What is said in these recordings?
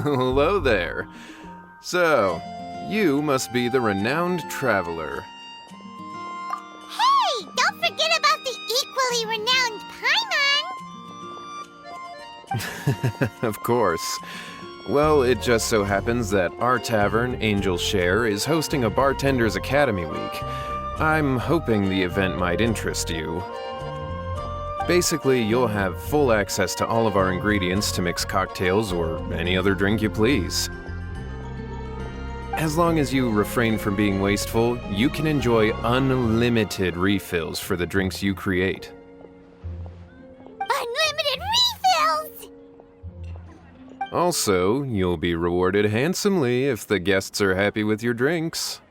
Hello there. So, you must be the renowned traveler. Hey, don't forget about the equally renowned Paimon! Of course. Well, it just so happens that our tavern, Angel's Share, is hosting a Bartender's Academy Week. I'm hoping the event might interest you. Basically, you'll have full access to all of our ingredients to mix cocktails or any other drink you please. As long as you refrain from being wasteful, you can enjoy unlimited refills for the drinks you create. Unlimited refills! Also, you'll be rewarded handsomely if the guests are happy with your drinks.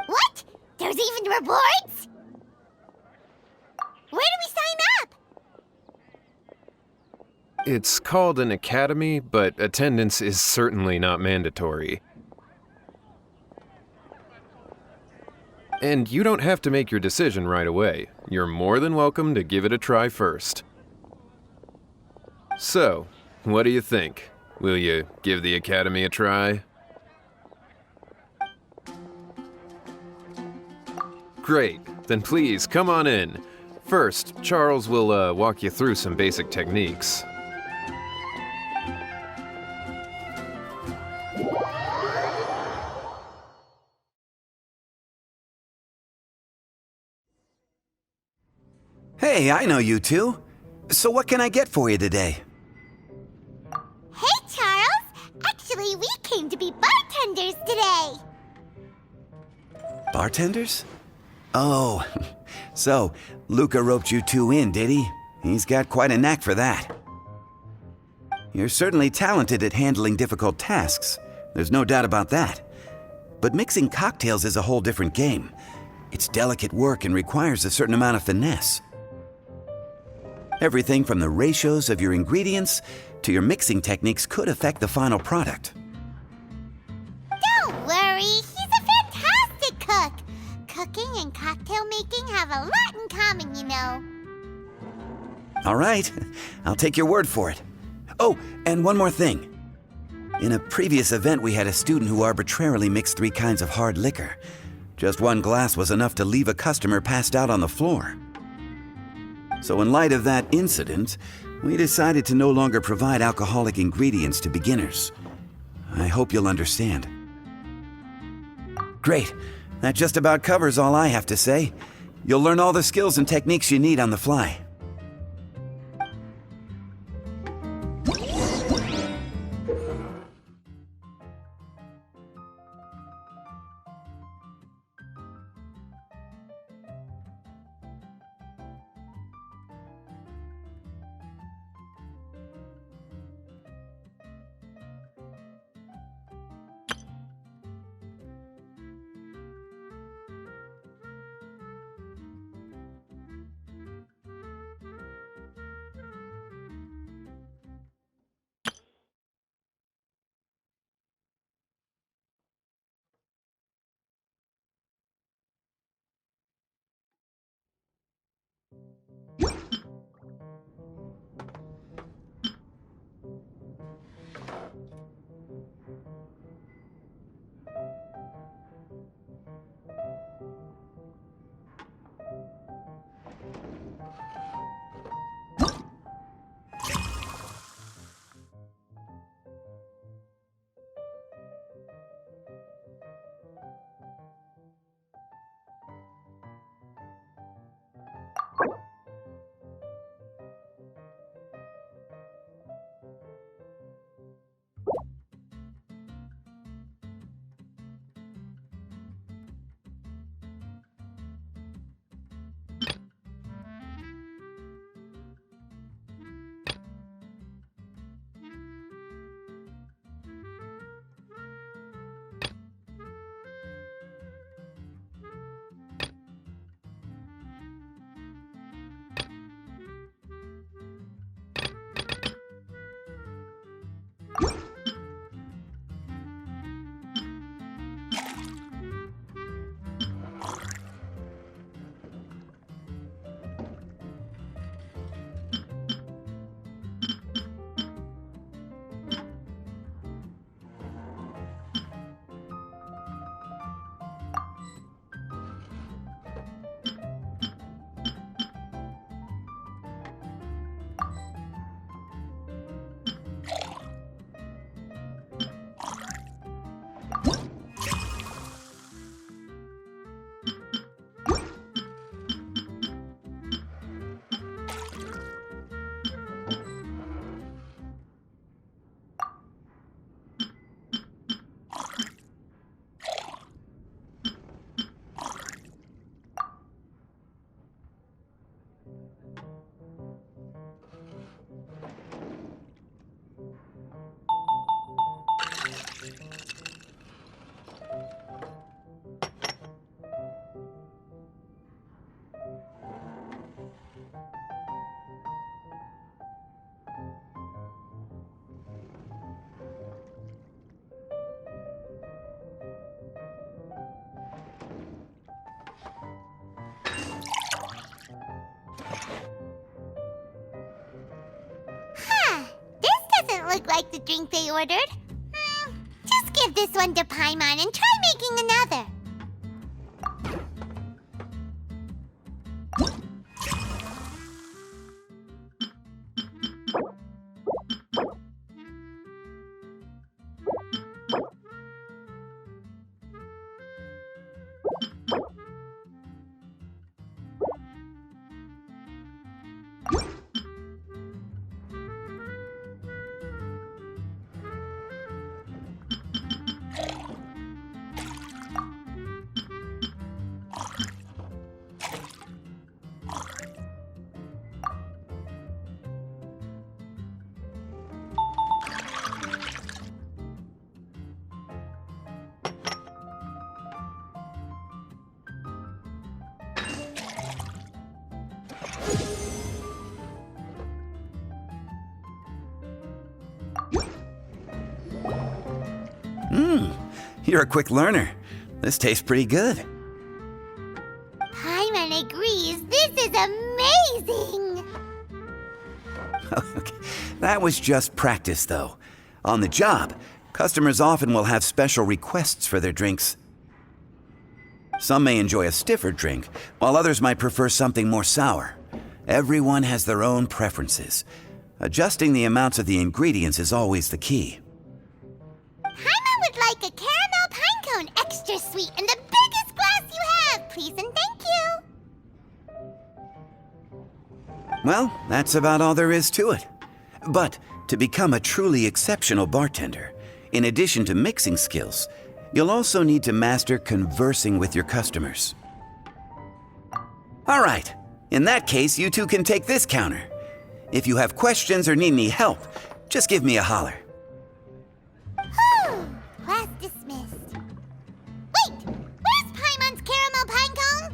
What? There's even rewards? Where do we sign up? It's called an academy, but attendance is certainly not mandatory. And you don't have to make your decision right away. You're more than welcome to give it a try first. So, what do you think? Will you give the academy a try? Great, then please come on in. First, Charles will walk you through some basic techniques. Hey, I know you two. So what can I get for you today? Hey, Charles! Actually, we came to be bartenders today! Bartenders? Oh, so Luca roped you two in, did he? He's got quite a knack for that. You're certainly talented at handling difficult tasks. There's no doubt about that. But mixing cocktails is a whole different game. It's delicate work and requires a certain amount of finesse. Everything from the ratios of your ingredients to your mixing techniques could affect the final product. Don't worry, he's a fantastic cook! Cooking and cocktail making have a lot in common, you know. All right, I'll take your word for it. Oh, and one more thing. In a previous event, we had a student who arbitrarily mixed 3 kinds of hard liquor. Just one glass was enough to leave a customer passed out on the floor. So in light of that incident, we decided to no longer provide alcoholic ingredients to beginners. I hope you'll understand. Great. That just about covers all I have to say. You'll learn all the skills and techniques you need on the fly. would like the drink they ordered. Just give this one to Paimon and try making another. You're a quick learner. This tastes pretty good. Paimon agrees. This is amazing. Okay. That was just practice, though. On the job, customers often will have special requests for their drinks. Some may enjoy a stiffer drink, while others might prefer something more sour. Everyone has their own preferences. Adjusting the amounts of the ingredients is always the key. Paimon would like a caramel pine cone extra sweet in the biggest glass you have, please and thank you. Well, that's about all there is to it. But to become a truly exceptional bartender, in addition to mixing skills, you'll also need to master conversing with your customers. All right, in that case, you two can take this counter. If you have questions or need any help, just give me a holler. Whew, class dismissed. Wait, where's Paimon's caramel pine cone?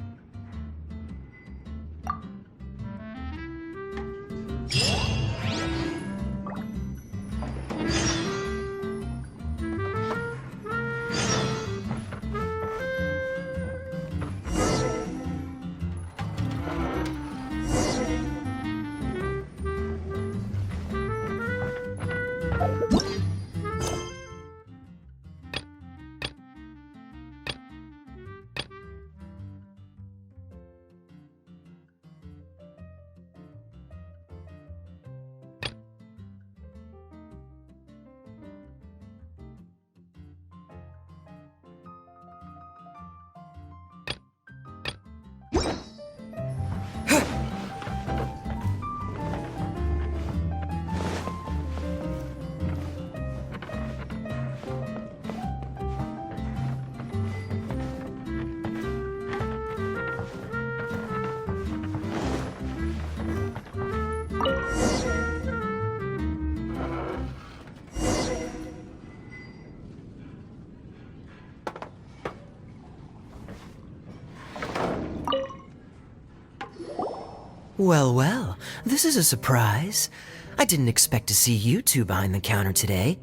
Well, well, this is a surprise. I didn't expect to see you two behind the counter today.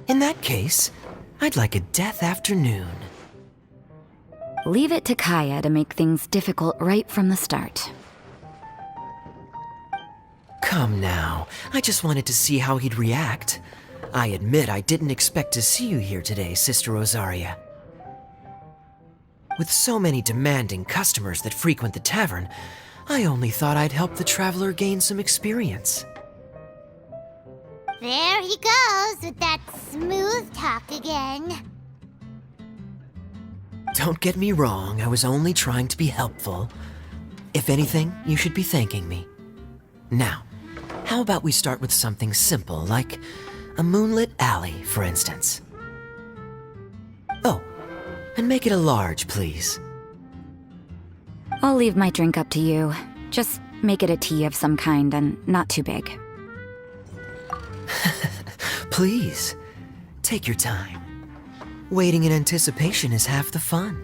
In that case, I'd like a death afternoon. Leave it to Kaya to make things difficult right from the start. Come now, I just wanted to see how he'd react. I admit I didn't expect to see you here today, Sister Rosaria. With so many demanding customers that frequent the tavern, I only thought I'd help the traveler gain some experience. There he goes with that smooth talk again. Don't get me wrong, I was only trying to be helpful. If anything, you should be thanking me. Now, how about we start with something simple, like a moonlit alley, for instance? Oh, and make it a large, please. I'll leave my drink up to you. Just make it a tea of some kind and not too big. Please, take your time. Waiting in anticipation is half the fun.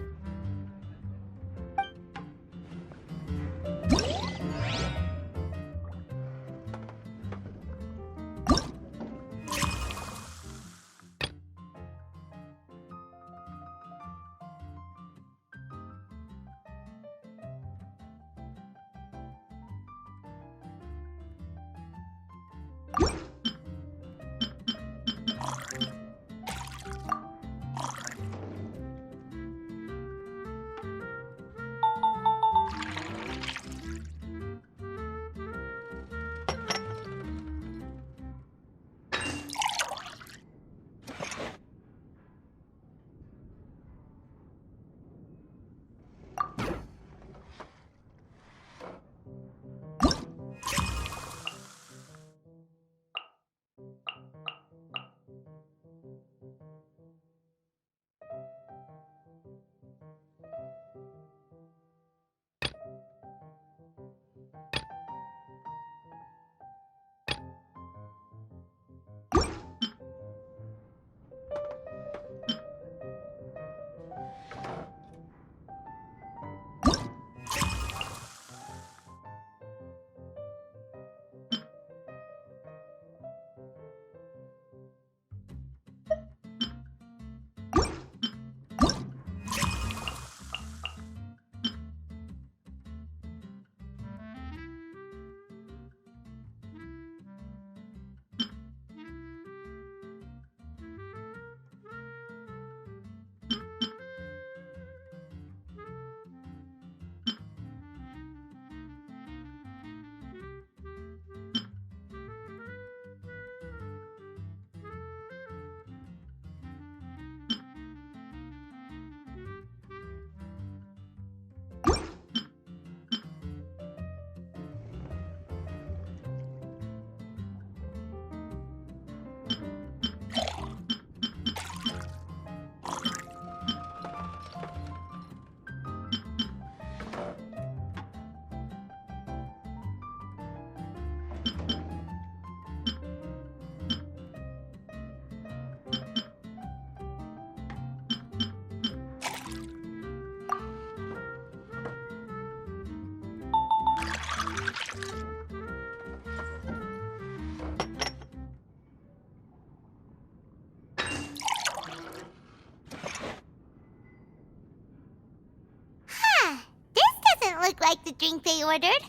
look like the drink they ordered.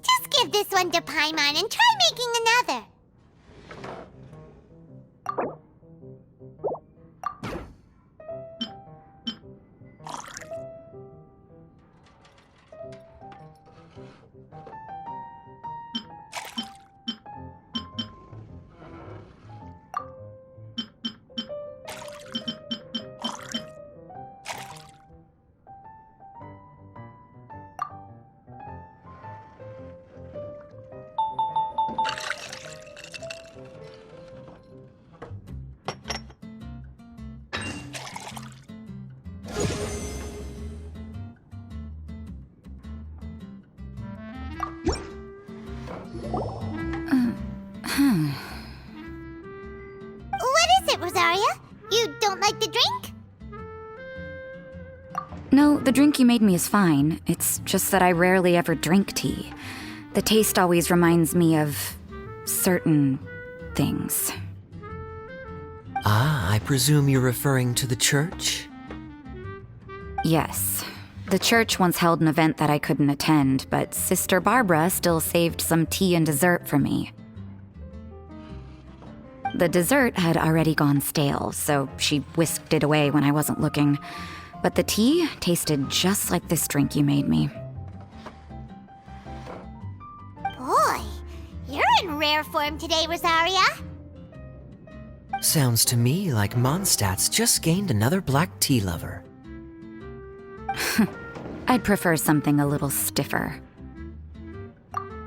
Just give this one to Paimon and try making another. What is it, Rosaria? You don't like the drink? No, the drink you made me is fine. It's just that I rarely ever drink tea. The taste always reminds me of certain things. Ah, I presume you're referring to the church? Yes. The church once held an event that I couldn't attend, but Sister Barbara still saved some tea and dessert for me. The dessert had already gone stale, so she whisked it away when I wasn't looking. But the tea tasted just like this drink you made me. Boy, you're in rare form today, Rosaria. Sounds to me like Mondstadt's just gained another black tea lover. I'd prefer something a little stiffer.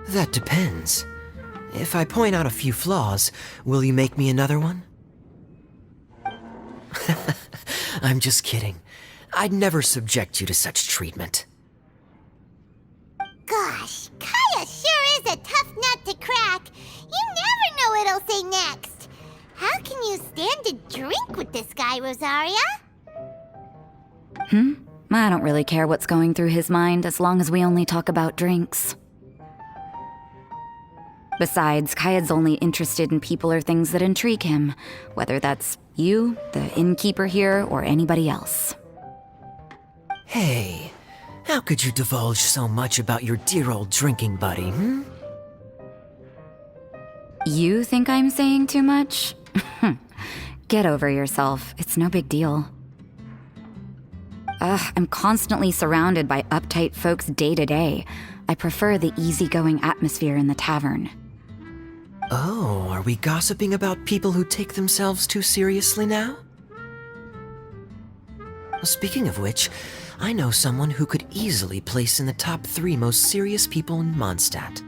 That depends. If I point out a few flaws, will you make me another one? I'm just kidding. I'd never subject you to such treatment. Gosh, Kaya sure is a tough nut to crack. You never know what he'll say next. How can you stand to drink with this guy, Rosaria? I don't really care what's going through his mind as long as we only talk about drinks. Besides, Kayad's only interested in people or things that intrigue him, whether that's you, the innkeeper here, or anybody else. Hey, how could you divulge so much about your dear old drinking buddy, hmm? You think I'm saying too much? Get over yourself. It's no big deal. I'm constantly surrounded by uptight folks day to day. I prefer the easygoing atmosphere in the tavern. Oh, are we gossiping about people who take themselves too seriously now? Speaking of which, I know someone who could easily place in the top 3 most serious people in Mondstadt.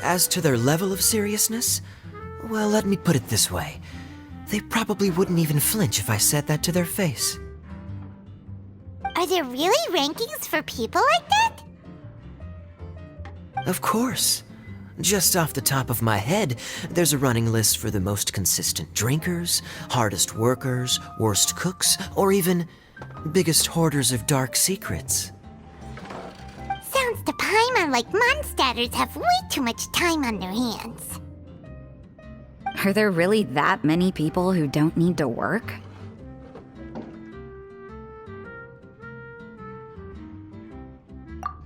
As to their level of seriousness, well, let me put it this way. They probably wouldn't even flinch if I said that to their face. Are there really rankings for people like that? Of course. Just off the top of my head, there's a running list for the most consistent drinkers, hardest workers, worst cooks, or even biggest hoarders of dark secrets. Sounds to Paimon like Mondstadters have way too much time on their hands. Are there really that many people who don't need to work?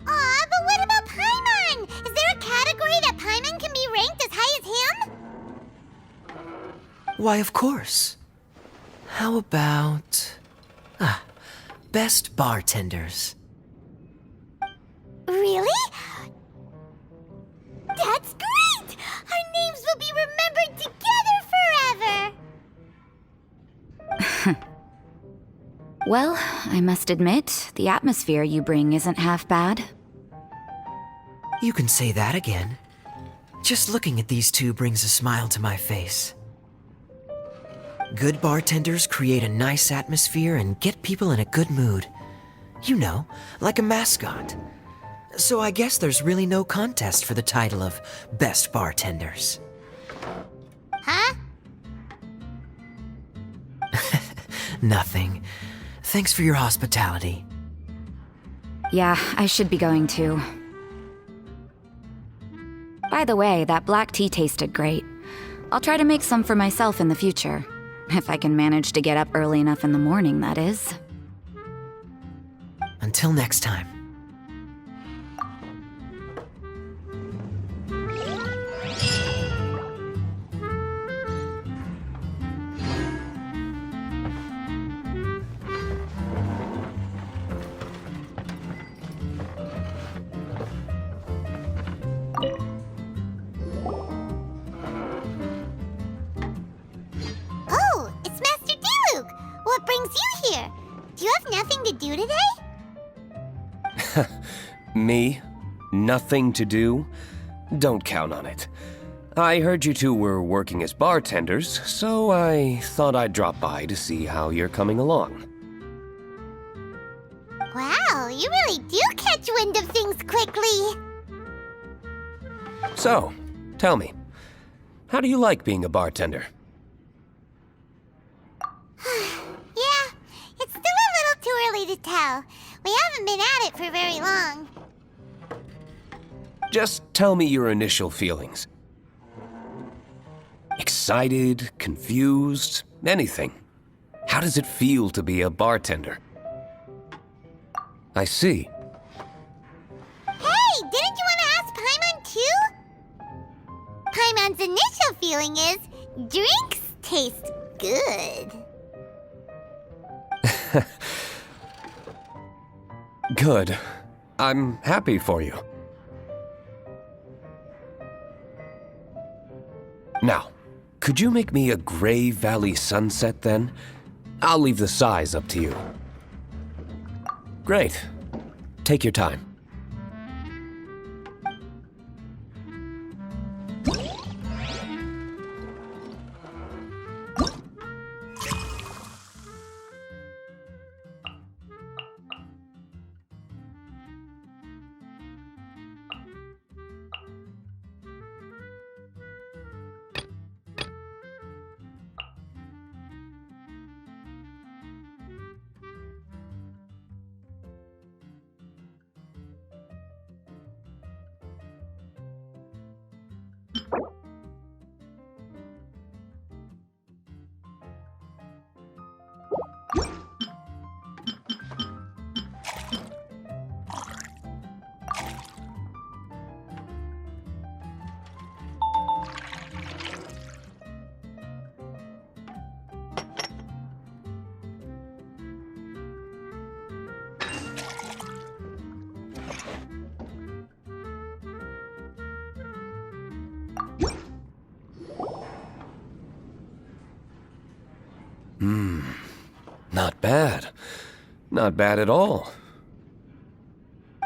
Aw, but what about Paimon? Is there a category that Paimon can be ranked as high as him? Why, of course. How about... best bartenders. Really? That's great! Our names will be remembered together forever! Well, I must admit, the atmosphere you bring isn't half bad. You can say that again. Just looking at these two brings a smile to my face. Good bartenders create a nice atmosphere and get people in a good mood. You know, like a mascot. So I guess there's really no contest for the title of Best Bartenders. Huh? Nothing. Thanks for your hospitality. Yeah, I should be going too. By the way, that black tea tasted great. I'll try to make some for myself in the future. If I can manage to get up early enough in the morning, that is. until next time. Oh, it's Master Diluc! What brings you here? Do you have nothing to do today? Me? Nothing to do? Don't count on it. I heard you two were working as bartenders, so I thought I'd drop by to see how you're coming along. Wow, you really do catch wind of things quickly. So, tell me, how do you like being a bartender? Yeah, it's still a little too early to tell. We haven't been at it for very long. Just tell me your initial feelings. Excited, confused, anything. How does it feel to be a bartender? I see. Hey, didn't you want to ask Paimon too? Paimon's initial feeling is drinks taste good. Good. I'm happy for you. Now, could you make me a Gray Valley sunset then? I'll leave the size up to you. Great. Take your time. Not bad. Not bad at all.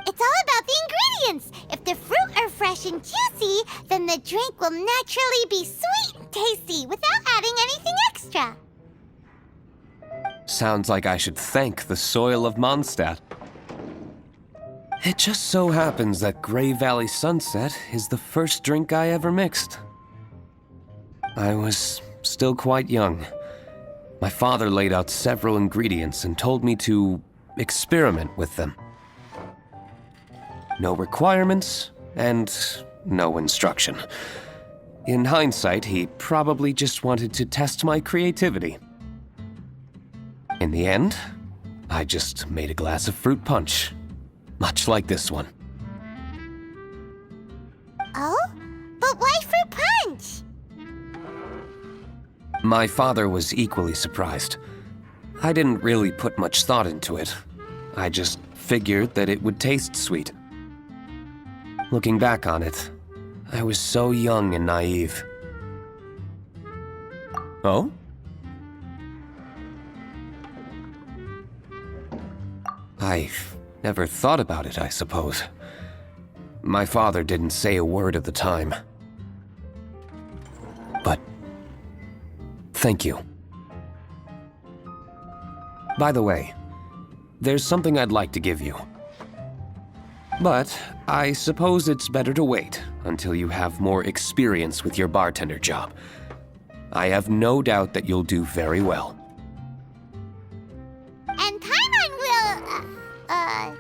It's all about the ingredients. If the fruit are fresh and juicy, then the drink will naturally be sweet and tasty without adding anything extra. Sounds like I should thank the soil of Mondstadt. It just so happens that Gray Valley Sunset is the first drink I ever mixed. I was still quite young. My father laid out several ingredients and told me to experiment with them. No requirements and no instruction. In hindsight, he probably just wanted to test my creativity. In the end, I just made a glass of fruit punch, much like this one. Oh? But why fruit punch? My father was equally surprised. I didn't really put much thought into it. I just figured that it would taste sweet. Looking back on it, I was so young and naive. Oh? I've never thought about it, I suppose. My father didn't say a word at the time. But thank you. By the way, there's something I'd like to give you. But I suppose it's better to wait until you have more experience with your bartender job. I have no doubt that you'll do very well. And Paimon will,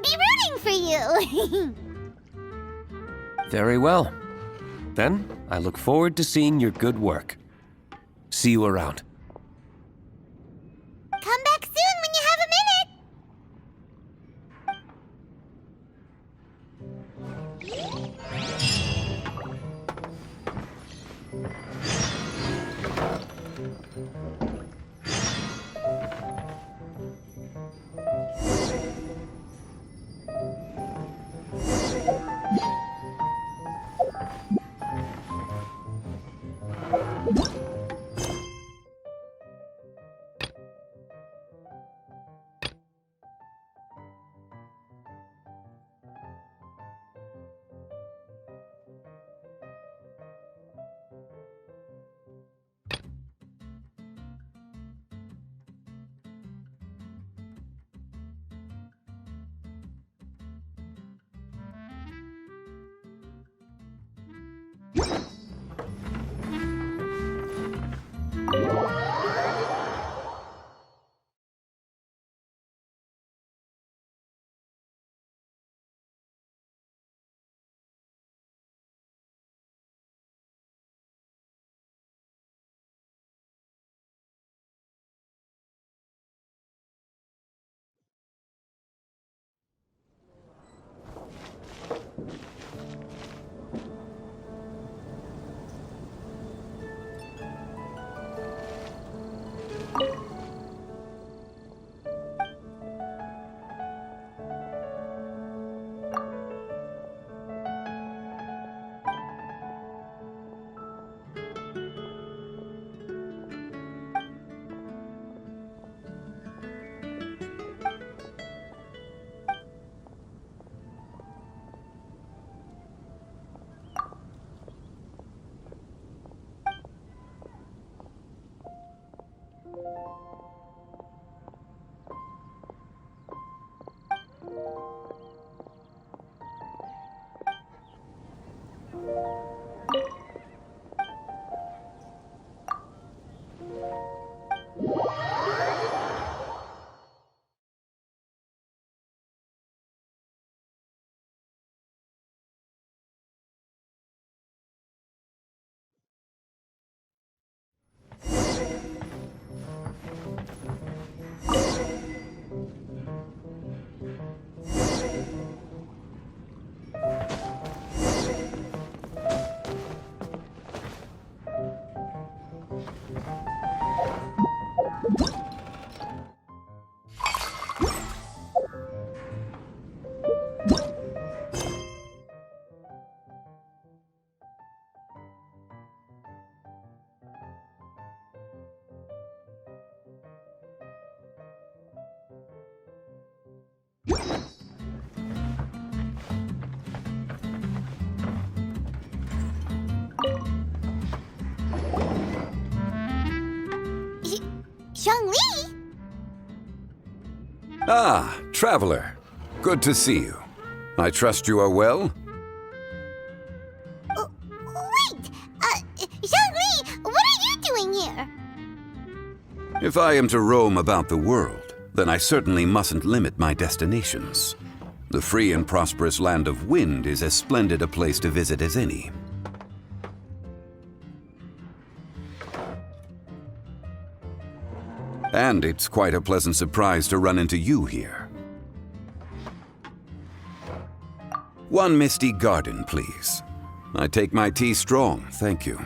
be rooting for you. Very well. Then, I look forward to seeing your good work. See you around. Come back soon when you have a minute. Zhongli? Ah, traveler. Good to see you. I trust you are well? Wait! Zhongli, what are you doing here? If I am to roam about the world, then I certainly mustn't limit my destinations. The free and prosperous land of Wind is as splendid a place to visit as any. And it's quite a pleasant surprise to run into you here. One misty garden, please. I take my tea strong, thank you.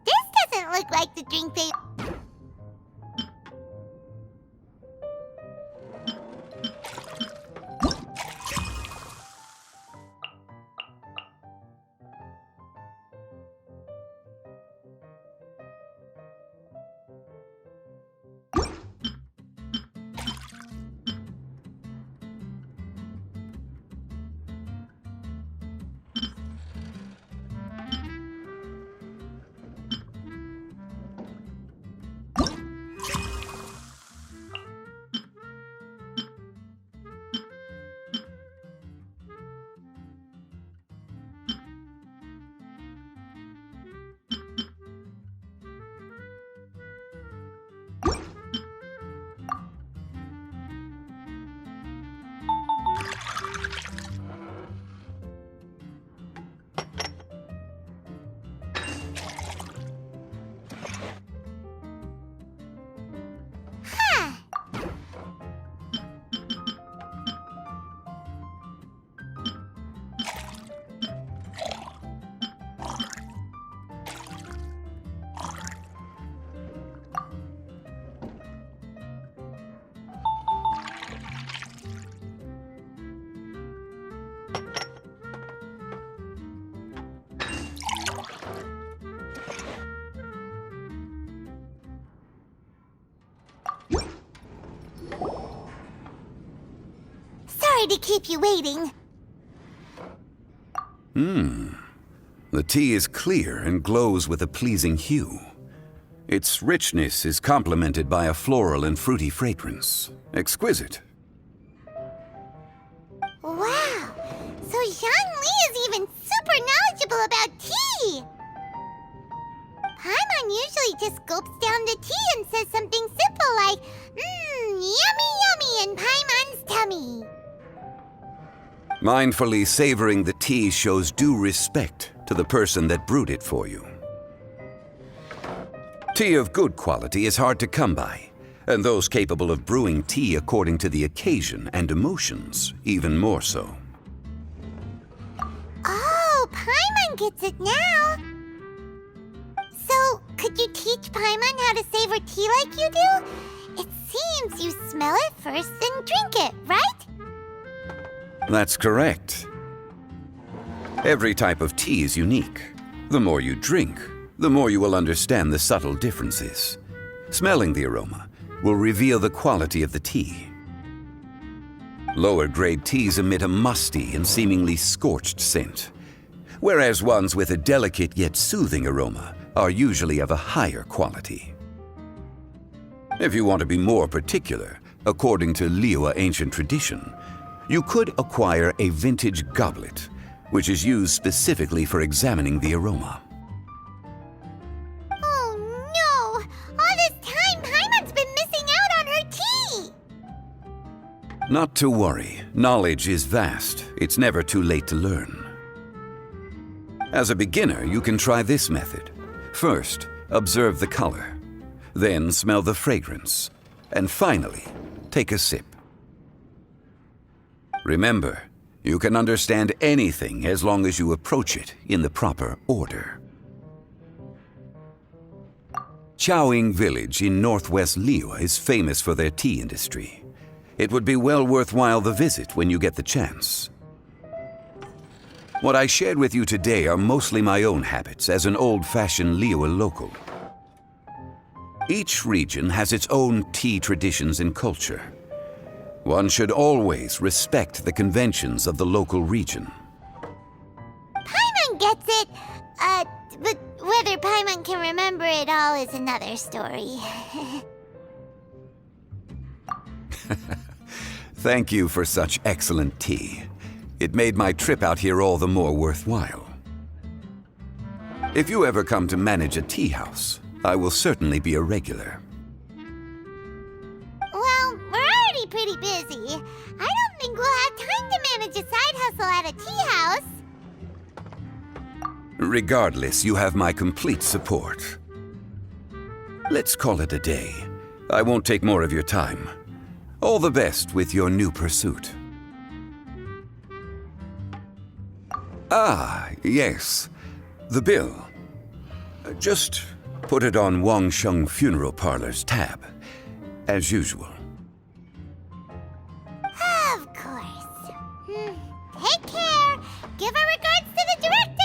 This doesn't look like the drink they... Sorry to keep you waiting. The tea is clear and glows with a pleasing hue. Its richness is complemented by a floral and fruity fragrance. Exquisite. Wow, so Zhongli is even super knowledgeable about tea! Paimon usually just gulps down the tea and says something simple like, yummy yummy in Paimon's tummy. Mindfully savoring the tea shows due respect to the person that brewed it for you. Tea of good quality is hard to come by, and those capable of brewing tea according to the occasion and emotions, even more so. Oh, Paimon gets it now. So, could you teach Paimon how to savor tea like you do? It seems you smell it first, then drink it, right? That's correct. Every type of tea is unique. The more you drink, the more you will understand the subtle differences. Smelling the aroma will reveal the quality of the tea. Lower grade teas emit a musty and seemingly scorched scent, whereas ones with a delicate yet soothing aroma are usually of a higher quality. If you want to be more particular, according to Liyue ancient tradition, you could acquire a vintage goblet, which is used specifically for examining the aroma. Oh no! All this time, Paimon's been missing out on her tea! Not to worry, knowledge is vast. It's never too late to learn. As a beginner, you can try this method. First, observe the color, then smell the fragrance, and finally, take a sip. Remember, you can understand anything as long as you approach it in the proper order. Chaoying Village in northwest Liyue is famous for their tea industry. It would be well worthwhile the visit when you get the chance. What I shared with you today are mostly my own habits as an old-fashioned Liyue local. Each region has its own tea traditions and culture. One should always respect the conventions of the local region. Paimon gets it, but whether Paimon can remember it all is another story. Thank you for such excellent tea. It made my trip out here all the more worthwhile. If you ever come to manage a tea house, I will certainly be a regular. Well, we're already pretty busy. I don't think we'll have time to manage a side hustle at a tea house. Regardless, you have my complete support. Let's call it a day. I won't take more of your time. All the best with your new pursuit. Ah, yes. The bill. Just put it on Wangsheng Funeral Parlor's tab, as usual. Of course. Take care. Give our regards to the director.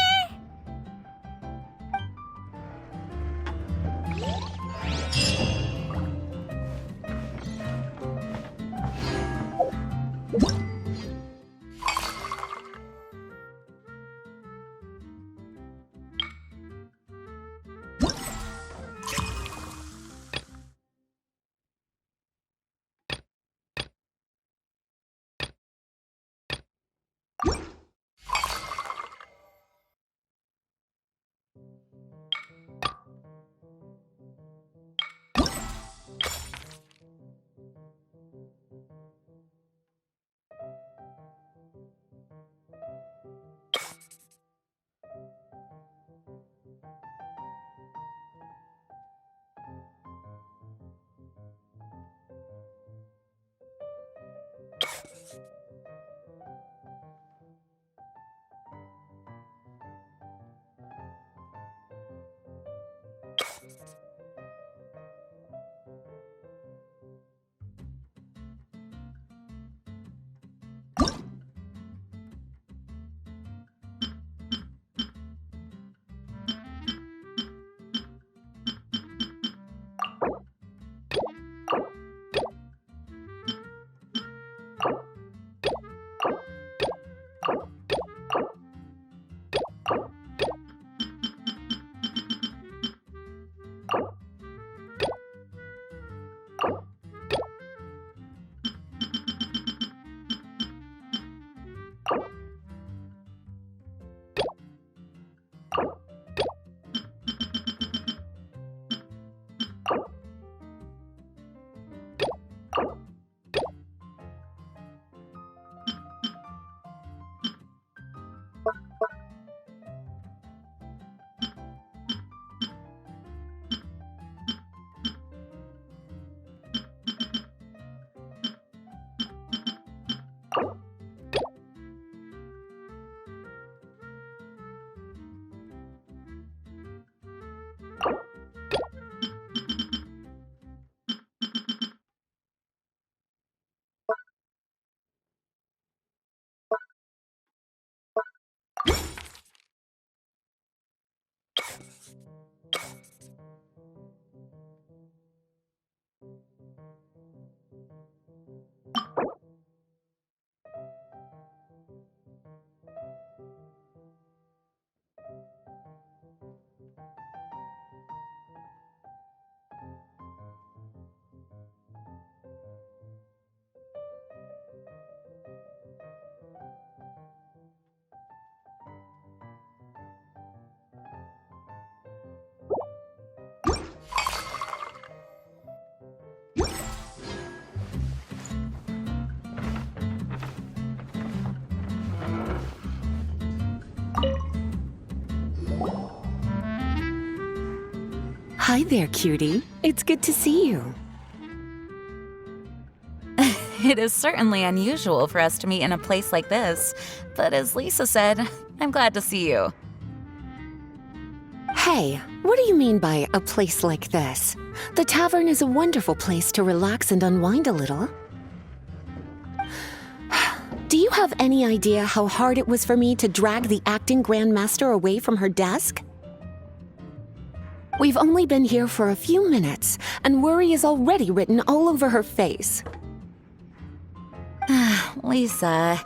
Hi there, cutie. It's good to see you. It is certainly unusual for us to meet in a place like this, but as Lisa said, I'm glad to see you. Hey, what do you mean by a place like this? The tavern is a wonderful place to relax and unwind a little. Do you have any idea how hard it was for me to drag the acting grandmaster away from her desk? We've only been here for a few minutes, and worry is already written all over her face. Lisa.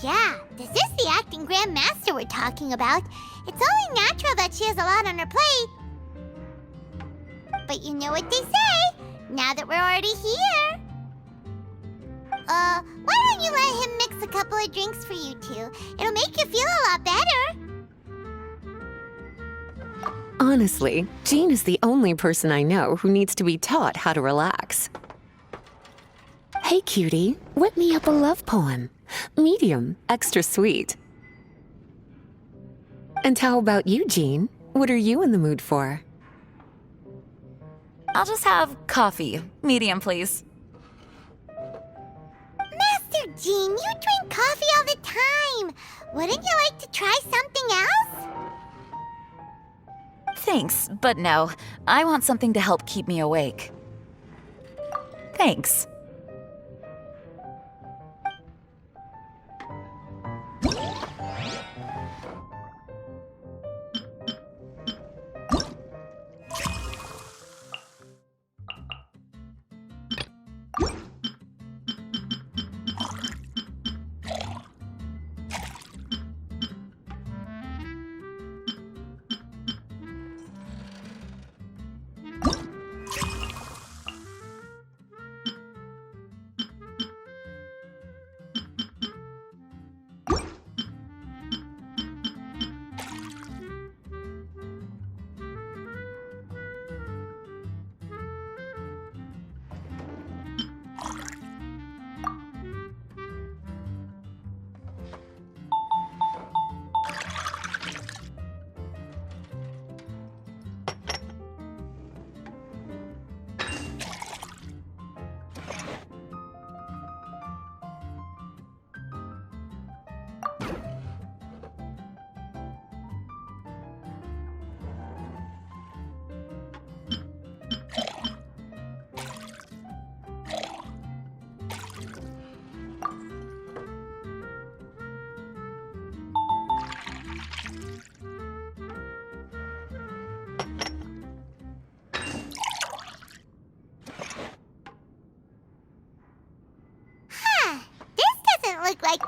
Yeah, this is the acting grandmaster we're talking about. It's only natural that she has a lot on her plate. But you know what they say, now that we're already here. Why don't you let him mix a couple of drinks for you two? It'll make you feel a lot better. Honestly, Jean is the only person I know who needs to be taught how to relax. Hey, cutie, whip me up a love poem. Medium, extra sweet. And how about you, Jean? What are you in the mood for? I'll just have coffee. Medium, please. Master Jean, you drink coffee all the time. Wouldn't you like to try something else? Thanks, but no. I want something to help keep me awake. Thanks. Look like...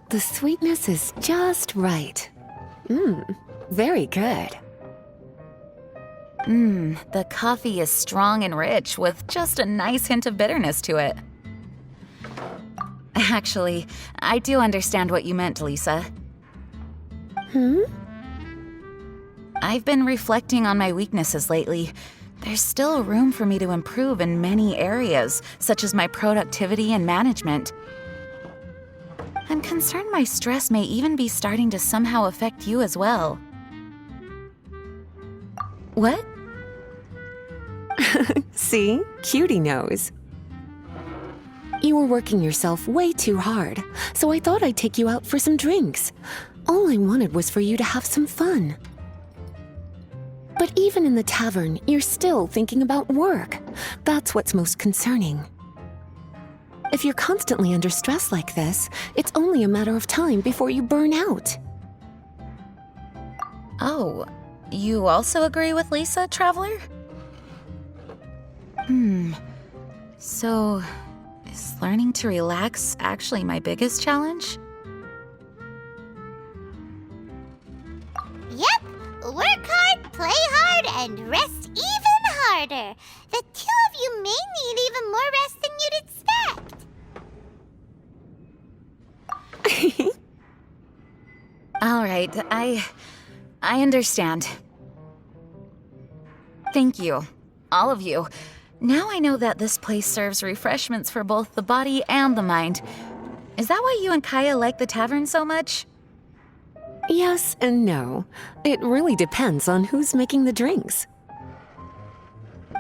The sweetness is just right. Very good. The coffee is strong and rich with just a nice hint of bitterness to it. Actually, I do understand what you meant, Lisa. I've been reflecting on my weaknesses lately. There's still room for me to improve in many areas, such as my productivity and management. I'm concerned my stress may even be starting to somehow affect you as well. What? See? Cutie knows. You were working yourself way too hard, so I thought I'd take you out for some drinks. All I wanted was for you to have some fun. But even in the tavern, you're still thinking about work. That's what's most concerning. If you're constantly under stress like this, it's only a matter of time before you burn out. Oh, you also agree with Lisa, Traveler? So, is learning to relax actually my biggest challenge? Yep, work hard, play hard, and rest even harder. The two of you may need even more rest than you'd expect. All right, I understand. Thank you, all of you. Now I know that this place serves refreshments for both the body and the mind. Is that why you and Kaya like the tavern so much? Yes and no. It really depends on who's making the drinks.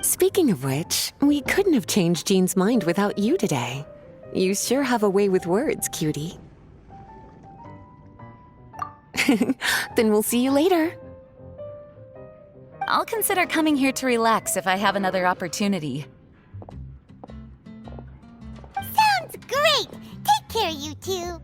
Speaking of which, we couldn't have changed Jean's mind without you today. You sure have a way with words, cutie. Then we'll see you later. I'll consider coming here to relax if I have another opportunity. Sounds great! Take care, you two.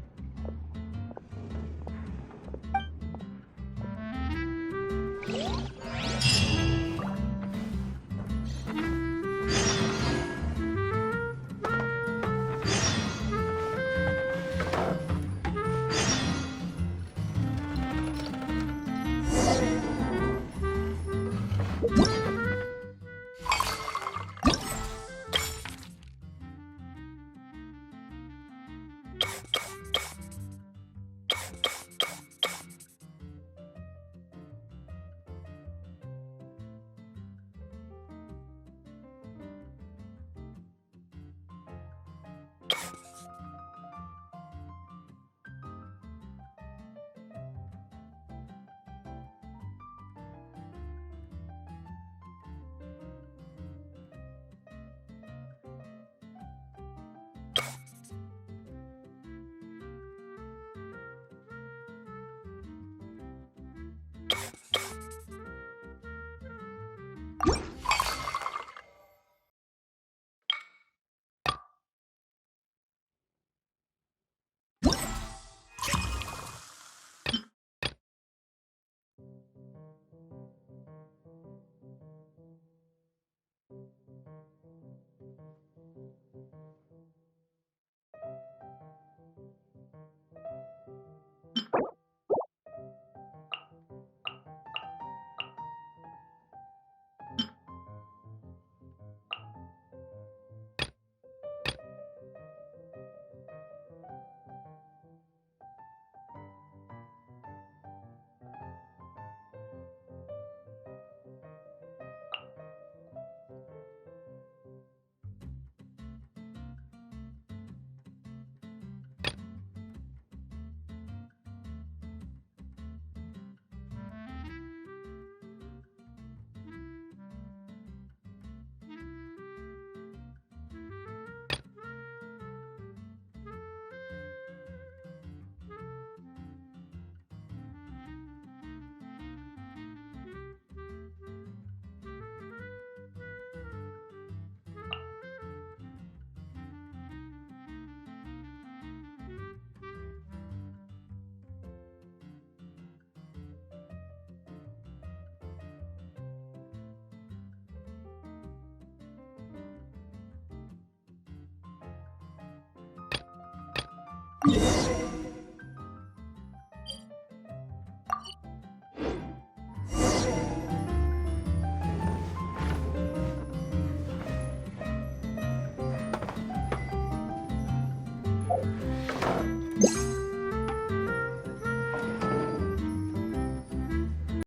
You